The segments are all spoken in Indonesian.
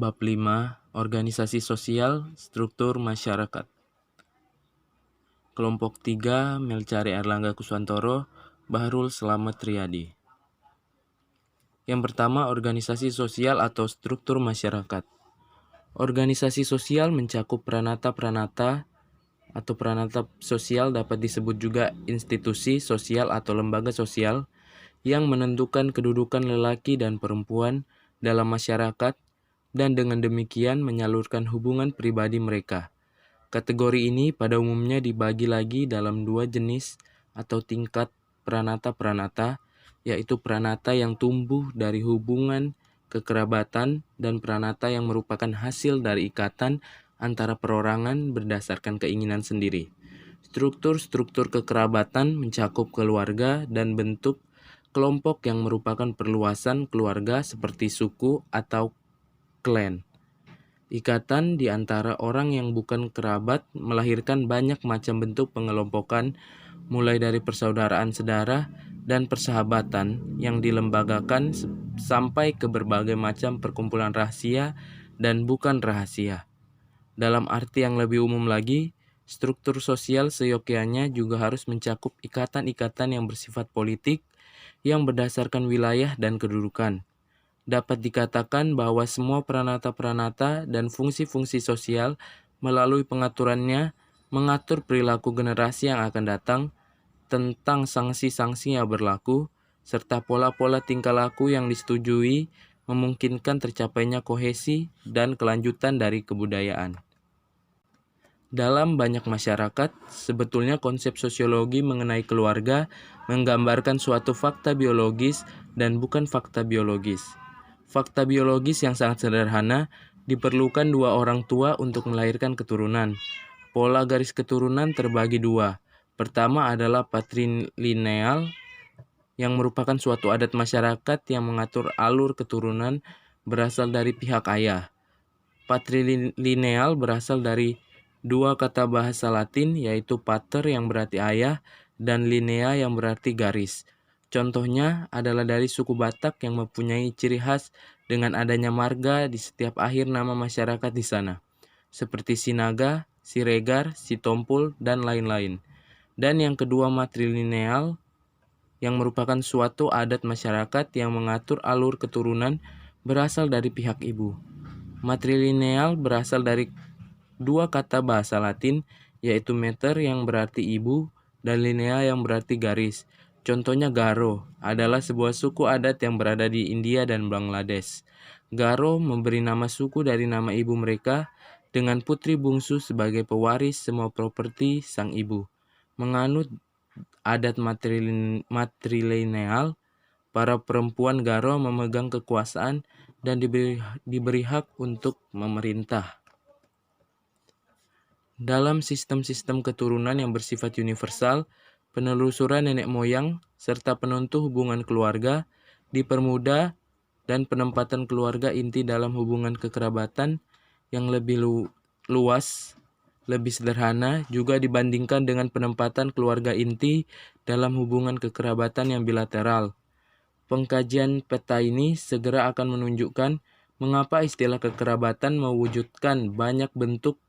Bab 5. Organisasi Sosial, Struktur Masyarakat. Kelompok 3. Melcari Erlangga Kuswantoro, Bahrul Slamet Riyadi. Yang pertama, organisasi sosial atau struktur masyarakat. Organisasi sosial mencakup pranata-pranata atau pranata sosial, dapat disebut juga institusi sosial atau lembaga sosial yang menentukan kedudukan lelaki dan perempuan dalam masyarakat dan dengan demikian menyalurkan hubungan pribadi mereka. Kategori ini pada umumnya dibagi lagi dalam dua jenis atau tingkat pranata-pranata, yaitu pranata yang tumbuh dari hubungan kekerabatan dan pranata yang merupakan hasil dari ikatan antara perorangan berdasarkan keinginan sendiri. Struktur-struktur kekerabatan mencakup keluarga dan bentuk kelompok yang merupakan perluasan keluarga seperti suku atau klan. Ikatan di antara orang yang bukan kerabat melahirkan banyak macam bentuk pengelompokan, mulai dari persaudaraan sedara dan persahabatan yang dilembagakan sampai ke berbagai macam perkumpulan rahasia dan bukan rahasia. Dalam arti yang lebih umum lagi, struktur sosial seyogyanya juga harus mencakup ikatan-ikatan yang bersifat politik yang berdasarkan wilayah dan kedudukan. Dapat dikatakan bahwa semua pranata-pranata dan fungsi-fungsi sosial melalui pengaturannya mengatur perilaku generasi yang akan datang, tentang sanksi-sanksi yang berlaku, serta pola-pola tingkah laku yang disetujui memungkinkan tercapainya kohesi dan kelanjutan dari kebudayaan. Dalam banyak masyarakat, sebetulnya konsep sosiologi mengenai keluarga menggambarkan suatu fakta biologis dan bukan fakta biologis. Fakta biologis yang sangat sederhana, diperlukan dua orang tua untuk melahirkan keturunan. Pola garis keturunan terbagi dua. Pertama adalah patrilineal, yang merupakan suatu adat masyarakat yang mengatur alur keturunan berasal dari pihak ayah. Patrilineal berasal dari dua kata bahasa Latin, yaitu pater yang berarti ayah dan linea yang berarti garis. Contohnya adalah dari suku Batak yang mempunyai ciri khas dengan adanya marga di setiap akhir nama masyarakat di sana, seperti Sinaga, Siregar, Sitompul, dan lain-lain. Dan yang kedua matrilineal, yang merupakan suatu adat masyarakat yang mengatur alur keturunan berasal dari pihak ibu. Matrilineal berasal dari dua kata bahasa Latin, yaitu mater yang berarti ibu dan linea yang berarti garis. Contohnya Garo adalah sebuah suku adat yang berada di India dan Bangladesh. Garo memberi nama suku dari nama ibu mereka, dengan putri bungsu sebagai pewaris semua properti sang ibu. Menganut adat matrilineal, para perempuan Garo memegang kekuasaan dan diberi hak untuk memerintah. Dalam sistem-sistem keturunan yang bersifat universal, penelusuran nenek moyang serta penentu hubungan keluarga dipermudah dan penempatan keluarga inti dalam hubungan kekerabatan yang lebih luas, lebih sederhana juga dibandingkan dengan penempatan keluarga inti dalam hubungan kekerabatan yang bilateral. Pengkajian peta ini segera akan menunjukkan mengapa istilah kekerabatan mewujudkan banyak bentuk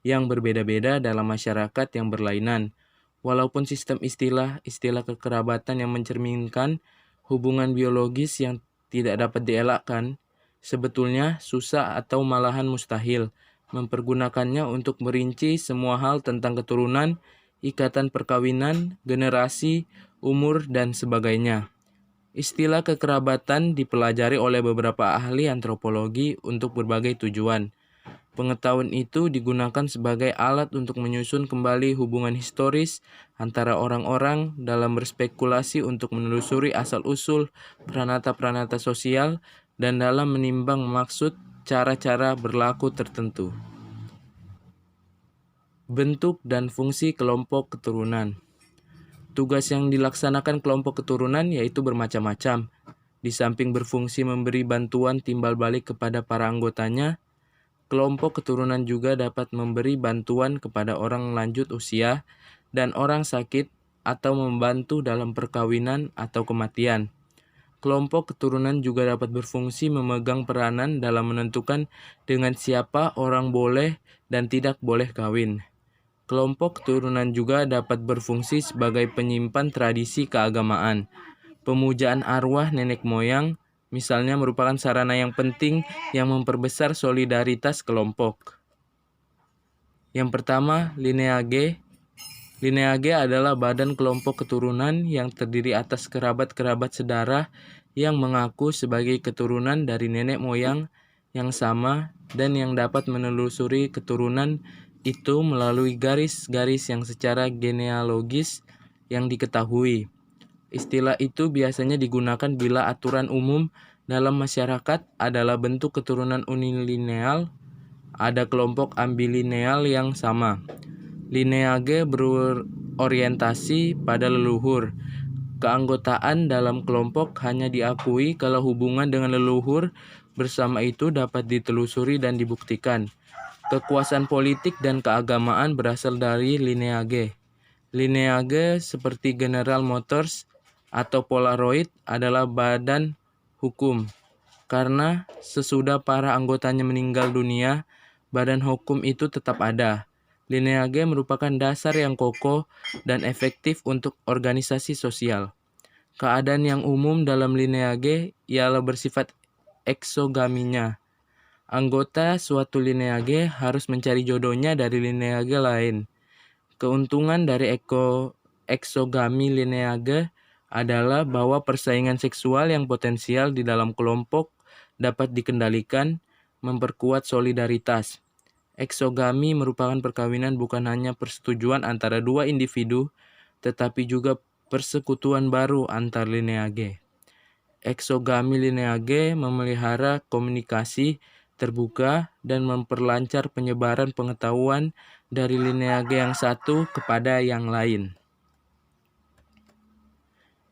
yang berbeda-beda dalam masyarakat yang berlainan. Walaupun sistem istilah kekerabatan yang mencerminkan hubungan biologis yang tidak dapat dielakkan, sebetulnya susah atau malahan mustahil mempergunakannya untuk merinci semua hal tentang keturunan, ikatan perkawinan, generasi, umur, dan sebagainya. Istilah kekerabatan dipelajari oleh beberapa ahli antropologi untuk berbagai tujuan. Pengetahuan itu digunakan sebagai alat untuk menyusun kembali hubungan historis antara orang-orang dalam berspekulasi untuk menelusuri asal-usul pranata-pranata sosial dan dalam menimbang maksud cara-cara berlaku tertentu. Bentuk dan fungsi kelompok keturunan. Tugas yang dilaksanakan kelompok keturunan yaitu bermacam-macam. Di samping berfungsi memberi bantuan timbal balik kepada para anggotanya, kelompok keturunan juga dapat memberi bantuan kepada orang lanjut usia dan orang sakit atau membantu dalam perkawinan atau kematian. Kelompok keturunan juga dapat berfungsi memegang peranan dalam menentukan dengan siapa orang boleh dan tidak boleh kawin. Kelompok keturunan juga dapat berfungsi sebagai penyimpan tradisi keagamaan. Pemujaan arwah nenek moyang, misalnya, merupakan sarana yang penting yang memperbesar solidaritas kelompok. Yang pertama, lineage. Lineage adalah badan kelompok keturunan yang terdiri atas kerabat-kerabat sedarah yang mengaku sebagai keturunan dari nenek moyang yang sama dan yang dapat menelusuri keturunan itu melalui garis-garis yang secara genealogis yang diketahui. Istilah itu biasanya digunakan bila aturan umum dalam masyarakat adalah bentuk keturunan unilineal, ada kelompok ambilineal yang sama. Lineage berorientasi pada leluhur. Keanggotaan dalam kelompok hanya diakui kalau hubungan dengan leluhur bersama itu dapat ditelusuri dan dibuktikan. Kekuasaan politik dan keagamaan berasal dari lineage. Lineage seperti General Motors atau Polaroid adalah badan hukum. Karena sesudah para anggotanya meninggal dunia, badan hukum itu tetap ada. Lineage merupakan dasar yang kokoh dan efektif untuk organisasi sosial. Keadaan yang umum dalam lineage ialah bersifat eksogaminya. Anggota suatu lineage harus mencari jodohnya dari lineage lain. Keuntungan dari eksogami lineage adalah bahwa persaingan seksual yang potensial di dalam kelompok dapat dikendalikan, memperkuat solidaritas. Eksogami merupakan perkawinan bukan hanya persetujuan antara dua individu, tetapi juga persekutuan baru antar lineage. Eksogami lineage memelihara komunikasi terbuka dan memperlancar penyebaran pengetahuan dari lineage yang satu kepada yang lain.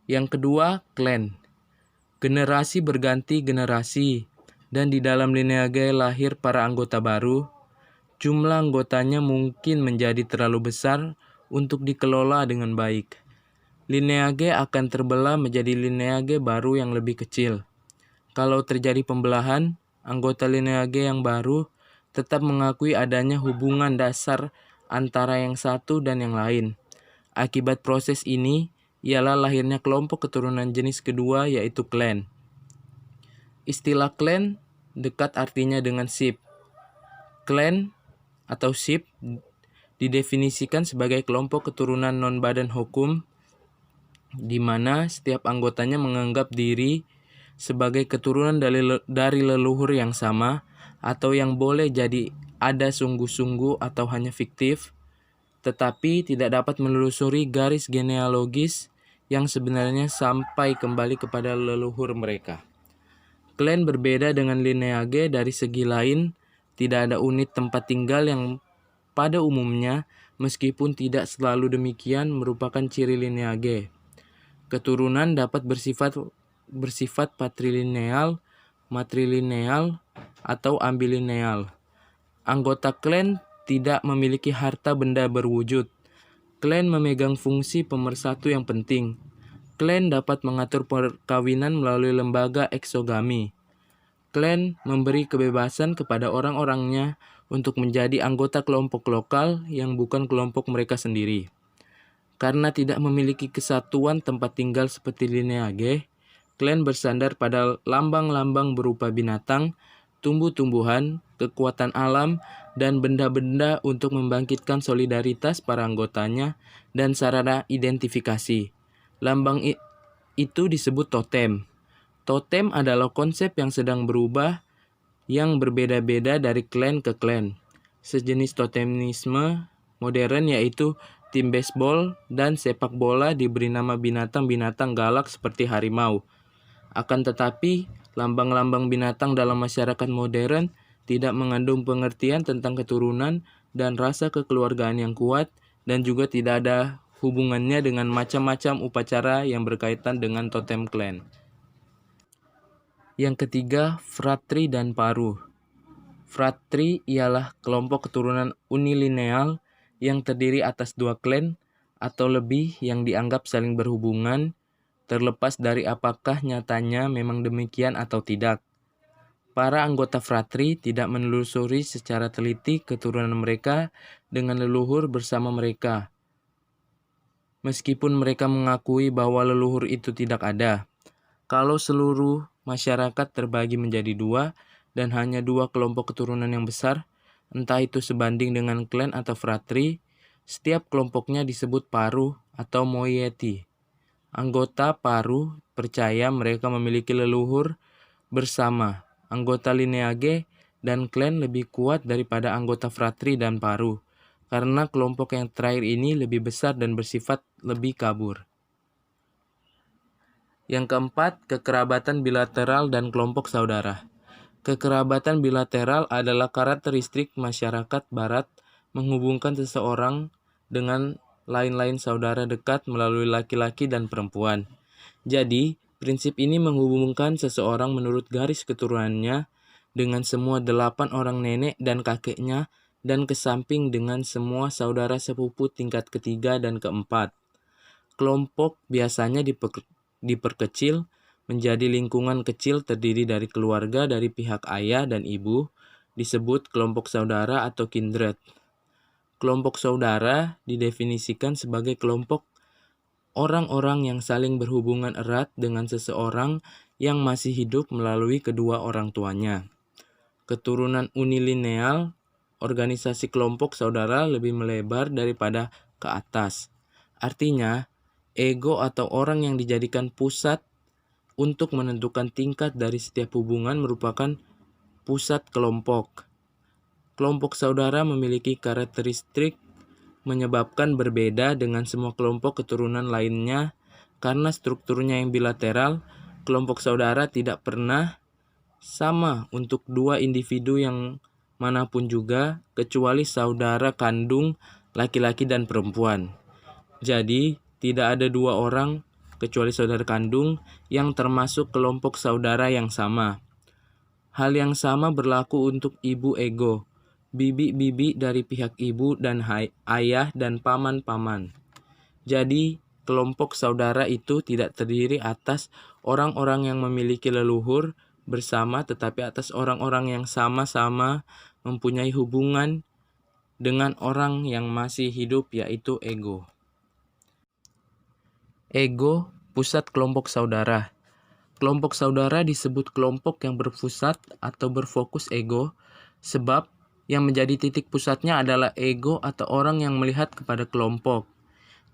Yang kedua, klan. Generasi berganti generasi, dan di dalam lineage lahir para anggota baru. Jumlah anggotanya mungkin menjadi terlalu besar untuk dikelola dengan baik. Lineage akan terbelah menjadi lineage baru yang lebih kecil. Kalau terjadi pembelahan, anggota lineage yang baru tetap mengakui adanya hubungan dasar antara yang satu dan yang lain. Akibat proses ini ialah lahirnya kelompok keturunan jenis kedua, yaitu klan. Istilah klan dekat artinya dengan sip. Klan atau sip didefinisikan sebagai kelompok keturunan non-badan hukum di mana setiap anggotanya menganggap diri sebagai keturunan dari leluhur yang sama atau yang boleh jadi ada sungguh-sungguh atau hanya fiktif, tetapi tidak dapat menelusuri garis genealogis yang sebenarnya sampai kembali kepada leluhur mereka. Klan berbeda dengan lineage dari segi lain. Tidak ada unit tempat tinggal yang pada umumnya, meskipun tidak selalu demikian, merupakan ciri lineage. Keturunan dapat bersifat patrilineal, matrilineal, atau ambilineal. Anggota klan tidak memiliki harta benda berwujud. Klan memegang fungsi pemersatu yang penting. Klan dapat mengatur perkawinan melalui lembaga eksogami. Klan memberi kebebasan kepada orang-orangnya untuk menjadi anggota kelompok lokal yang bukan kelompok mereka sendiri. Karena tidak memiliki kesatuan tempat tinggal seperti lineage, klan bersandar pada lambang-lambang berupa binatang, tumbuh-tumbuhan, kekuatan alam, dan benda-benda untuk membangkitkan solidaritas para anggotanya dan sarana identifikasi. Lambang itu disebut totem. Totem adalah konsep yang sedang berubah, yang berbeda-beda dari klan ke klan. Sejenis totemisme modern yaitu tim baseball dan sepak bola diberi nama binatang-binatang galak seperti harimau. Akan tetapi, lambang-lambang binatang dalam masyarakat modern tidak mengandung pengertian tentang keturunan dan rasa kekeluargaan yang kuat, dan juga tidak ada hubungannya dengan macam-macam upacara yang berkaitan dengan totem klan. Yang ketiga, fratri dan paruh. Fratri ialah kelompok keturunan unilineal yang terdiri atas dua klan atau lebih yang dianggap saling berhubungan. terlepas dari apakah nyatanya memang demikian atau tidak. Para anggota fratri tidak menelusuri secara teliti keturunan mereka dengan leluhur bersama mereka, meskipun mereka mengakui bahwa leluhur itu tidak ada. Kalau seluruh masyarakat terbagi menjadi dua dan hanya dua kelompok keturunan yang besar, entah itu sebanding dengan klan atau fratri, setiap kelompoknya disebut paru atau moiety. Anggota paru percaya mereka memiliki leluhur bersama. Anggota lineage dan klan lebih kuat daripada anggota fratri dan paru, karena kelompok yang terakhir ini lebih besar dan bersifat lebih kabur. Yang keempat, kekerabatan bilateral dan kelompok saudara. Kekerabatan bilateral adalah karakteristik masyarakat barat menghubungkan seseorang dengan lain-lain saudara dekat melalui laki-laki dan perempuan. Jadi, prinsip ini menghubungkan seseorang menurut garis keturunannya dengan semua 8 orang nenek dan kakeknya dan ke samping dengan semua saudara sepupu tingkat ketiga dan keempat. Kelompok biasanya diperkecil menjadi lingkungan kecil terdiri dari keluarga dari pihak ayah dan ibu, disebut kelompok saudara atau kindred. Kelompok saudara didefinisikan sebagai kelompok orang-orang yang saling berhubungan erat dengan seseorang yang masih hidup melalui kedua orang tuanya. Keturunan unilineal, organisasi kelompok saudara lebih melebar daripada ke atas. Artinya, ego atau orang yang dijadikan pusat untuk menentukan tingkat dari setiap hubungan merupakan pusat kelompok. Kelompok saudara memiliki karakteristik menyebabkan berbeda dengan semua kelompok keturunan lainnya karena strukturnya yang bilateral. Kelompok saudara tidak pernah sama untuk dua individu yang manapun juga, kecuali saudara kandung laki-laki dan perempuan. Jadi, tidak ada dua orang kecuali saudara kandung yang termasuk kelompok saudara yang sama. Hal yang sama berlaku untuk ibu ego, bibi-bibi dari pihak ibu dan ayah dan paman-paman. Jadi, kelompok saudara itu tidak terdiri atas orang-orang yang memiliki leluhur bersama, tetapi atas orang-orang yang sama-sama mempunyai hubungan dengan orang yang masih hidup, yaitu ego. Ego, pusat kelompok saudara. Kelompok saudara disebut kelompok yang berpusat atau berfokus ego, sebab yang menjadi titik pusatnya adalah ego atau orang yang melihat kepada kelompok.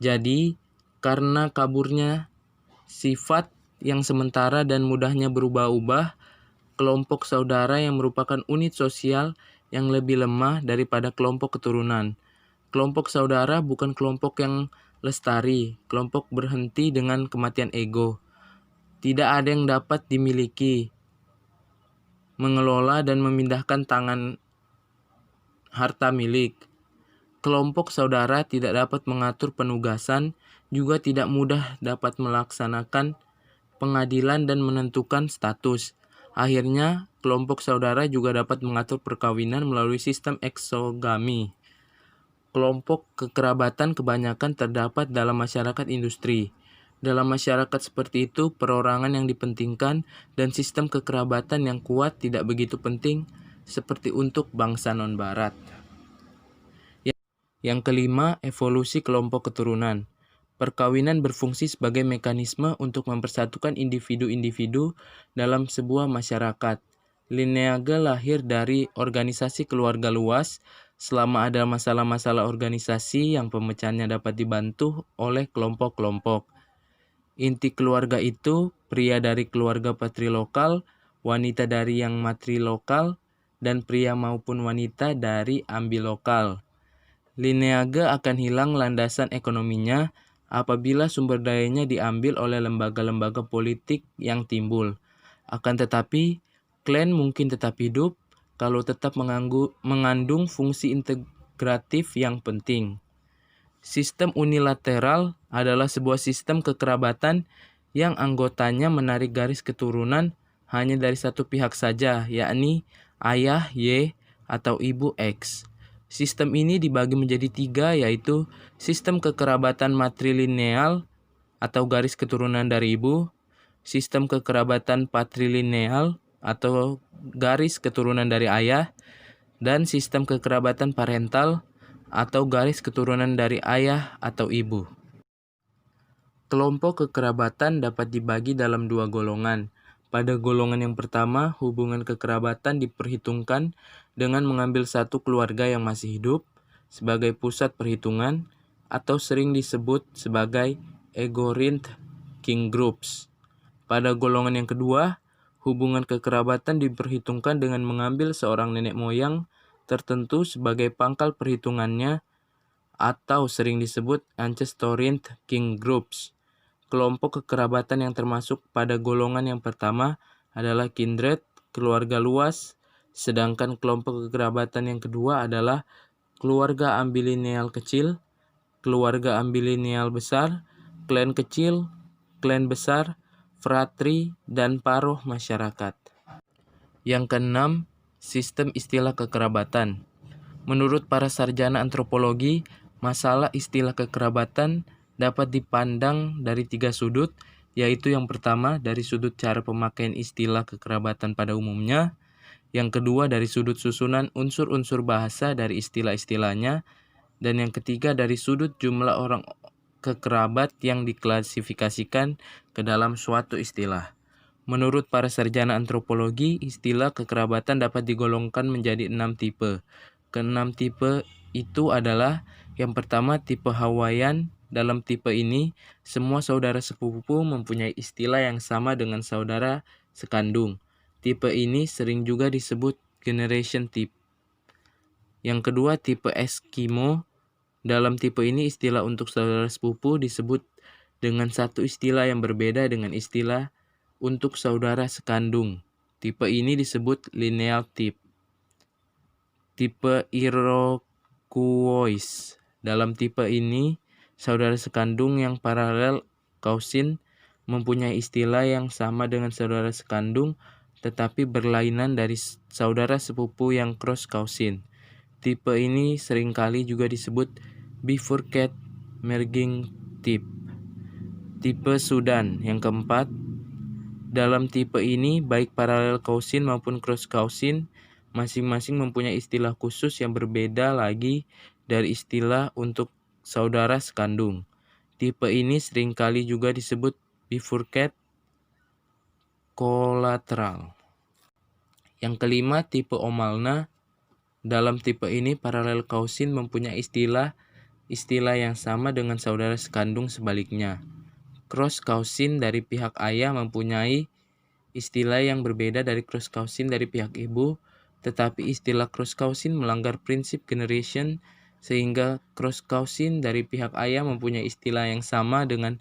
Jadi, karena kaburnya sifat yang sementara dan mudahnya berubah-ubah, kelompok saudara yang merupakan unit sosial yang lebih lemah daripada kelompok keturunan. Kelompok saudara bukan kelompok yang lestari, kelompok berhenti dengan kematian ego. Tidak ada yang dapat dimiliki, mengelola dan memindahkan tangan harta milik. Kelompok saudara tidak dapat mengatur penugasan, juga tidak mudah dapat melaksanakan pengadilan dan menentukan status. Akhirnya, kelompok saudara juga dapat mengatur perkawinan melalui sistem eksogami. Kelompok kekerabatan kebanyakan terdapat dalam masyarakat industri. Dalam masyarakat seperti itu, perorangan yang dipentingkan dan sistem kekerabatan yang kuat tidak begitu penting seperti untuk bangsa non-barat. Yang kelima, evolusi kelompok keturunan. Perkawinan berfungsi sebagai mekanisme untuk mempersatukan individu-individu dalam sebuah masyarakat. Lineage lahir dari organisasi keluarga luas. Selama ada masalah-masalah organisasi yang pemecahannya dapat dibantu oleh kelompok-kelompok. Inti keluarga itu pria dari keluarga patrilokal, wanita dari yang matrilokal, dan pria maupun wanita dari ambilokal. Lineage akan hilang landasan ekonominya apabila sumber dayanya diambil oleh lembaga-lembaga politik yang timbul. Akan tetapi, klan mungkin tetap hidup kalau tetap mengandung fungsi integratif yang penting. Sistem unilateral adalah sebuah sistem kekerabatan yang anggotanya menarik garis keturunan hanya dari satu pihak saja, yakni ayah Y atau ibu X. Sistem ini dibagi menjadi 3, yaitu sistem kekerabatan matrilineal atau garis keturunan dari ibu, sistem kekerabatan patrilineal atau garis keturunan dari ayah, dan sistem kekerabatan parental atau garis keturunan dari ayah atau ibu. Kelompok kekerabatan dapat dibagi dalam dua golongan. Pada golongan yang pertama, hubungan kekerabatan diperhitungkan dengan mengambil satu keluarga yang masih hidup sebagai pusat perhitungan atau sering disebut sebagai Egorint kin groups. Pada golongan yang kedua, hubungan kekerabatan diperhitungkan dengan mengambil seorang nenek moyang tertentu sebagai pangkal perhitungannya atau sering disebut Ancestorint kin groups. Kelompok kekerabatan yang termasuk pada golongan yang pertama adalah kindred, keluarga luas, sedangkan kelompok kekerabatan yang kedua adalah keluarga ambilineal kecil, keluarga ambilineal besar, klan kecil, klan besar, fratri, dan paroh masyarakat. Yang keenam, sistem istilah kekerabatan. Menurut para sarjana antropologi, masalah istilah kekerabatan dapat dipandang dari tiga sudut, yaitu yang pertama dari sudut cara pemakaian istilah kekerabatan pada umumnya, yang kedua dari sudut susunan unsur-unsur bahasa dari istilah-istilahnya, dan yang ketiga dari sudut jumlah orang kekerabat yang diklasifikasikan ke dalam suatu istilah. Menurut para sarjana antropologi, istilah kekerabatan dapat digolongkan menjadi 6 tipe. Keenam tipe itu adalah yang pertama tipe Hawaiian. Dalam tipe ini, semua saudara sepupu mempunyai istilah yang sama dengan saudara sekandung. Tipe ini sering juga disebut generation type. Yang kedua tipe Eskimo. Dalam tipe ini istilah untuk saudara sepupu disebut dengan satu istilah yang berbeda dengan istilah untuk saudara sekandung. Tipe ini disebut lineal type. Tipe Iroquois. Dalam tipe ini, saudara sekandung yang paralel kausin mempunyai istilah yang sama dengan saudara sekandung, tetapi berlainan dari saudara sepupu yang cross kausin. Tipe ini seringkali juga disebut bifurcate merging type. Tipe Sudan yang keempat. Dalam tipe ini, baik paralel kausin maupun cross kausin masing-masing mempunyai istilah khusus yang berbeda lagi dari istilah untuk saudara sekandung. Tipe ini seringkali juga disebut bifurcate collateral. Yang kelima, tipe Omalna. Dalam tipe ini, paralel kausin mempunyai istilah yang sama dengan saudara sekandung sebaliknya. Cross kausin dari pihak ayah mempunyai istilah yang berbeda dari cross kausin dari pihak ibu, tetapi istilah cross kausin melanggar prinsip generation sehingga cross kausin dari pihak ayah mempunyai istilah yang sama dengan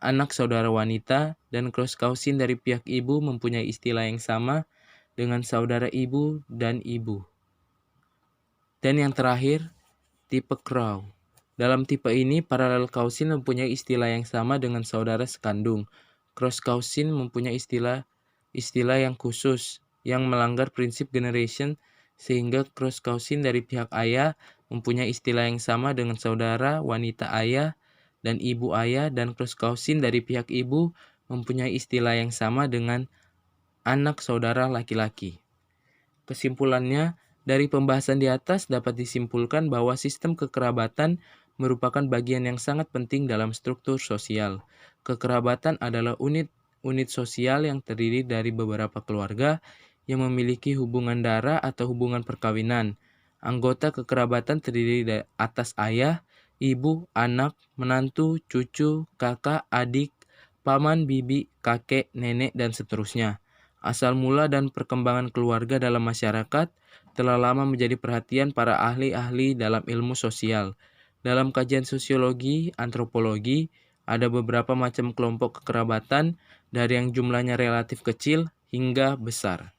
anak saudara wanita dan cross kausin dari pihak ibu mempunyai istilah yang sama dengan saudara ibu dan ibu. Dan yang terakhir, tipe Crow. Dalam tipe ini, paralel kausin mempunyai istilah yang sama dengan saudara sekandung. Cross kausin mempunyai istilah yang khusus yang melanggar prinsip generation sehingga cross kausin dari pihak ayah mempunyai istilah yang sama dengan saudara wanita ayah dan ibu ayah, dan cross kausin dari pihak ibu mempunyai istilah yang sama dengan anak saudara laki-laki. Kesimpulannya, dari pembahasan di atas dapat disimpulkan bahwa sistem kekerabatan merupakan bagian yang sangat penting dalam struktur sosial. Kekerabatan adalah unit sosial yang terdiri dari beberapa keluarga yang memiliki hubungan darah atau hubungan perkawinan. Anggota kekerabatan terdiri dari atas ayah, ibu, anak, menantu, cucu, kakak, adik, paman, bibi, kakek, nenek, dan seterusnya. Asal mula dan perkembangan keluarga dalam masyarakat telah lama menjadi perhatian para ahli-ahli dalam ilmu sosial. Dalam kajian sosiologi, antropologi, ada beberapa macam kelompok kekerabatan dari yang jumlahnya relatif kecil hingga besar.